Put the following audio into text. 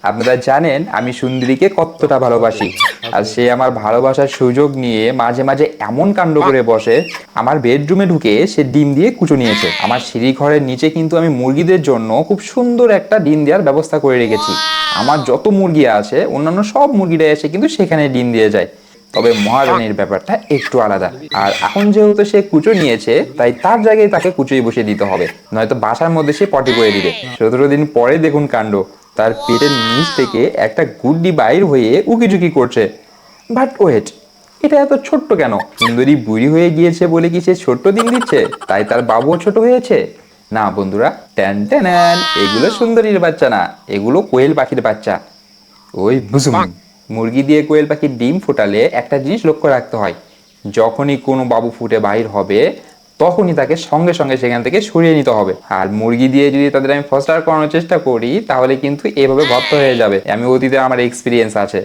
আপনারা জানেন আমি সুন্দরীকে কতটা ভালোবাসি, আর সে আমার ভালোবাসার সুযোগ নিয়ে মাঝে মাঝে এমন কাণ্ড করে বসে। আমার বেডরুমে ঢুকে সে ডিম দিয়ে কুচো নিয়েছে। আমার সিঁড়ি ঘরের নিচে কিন্তু আমি মুরগিদের জন্য খুব সুন্দর একটা ডিম দেওয়ার ব্যবস্থা করে রেখেছি। আমার যত মুরগি আছে অন্যান্য সব মুরগিরা এসে কিন্তু সেখানে ডিম দিয়ে যায়। তবে মহারানীর ব্যাপারটা একটু আলাদা। আর এখন যেহেতু সে কুচো নিয়েছে, তাই তার জায়গায় তাকে কুচোই বসিয়ে দিতে হবে, নয়তো বাসার মধ্যে সে পটি করে দিবে। 17 দিন পরে দেখুন কাণ্ড, তার পেটের নিচ থেকে একটা গুড্ডি বাইর হয়ে উকিঝুঁকি করছে। বাট ওয়েট, এটা এত ছোট্ট কেন? সুন্দরী বুড়ি হয়ে গিয়েছে বলে কি সে ছোট্ট ডিম দিচ্ছে, তাই তার বাবুও ছোট হয়েছে? না বন্ধুরা, ট্যান ট্যান, এগুলো সুন্দরীর বাচ্চা না, এগুলো কোয়েল পাখির বাচ্চা। ওই বুঝুম, মুরগি দিয়ে কোয়েল পাখির ডিম ফোটালে একটা জিনিস লক্ষ্য রাখতে হয়, যখনই কোনো বাবু ফুটে বাহির হবে তখনই তাকে সঙ্গে সঙ্গে সেখান থেকে সরিয়ে নিতে হবে। আর মুরগি দিয়ে যদি তাদের আমি ফস্টার করানোর চেষ্টা করি তাহলে কিন্তু এভাবে ভর্তা হয়ে যাবে। আমি অতীতে আমার এক্সপিরিয়েন্স আছে।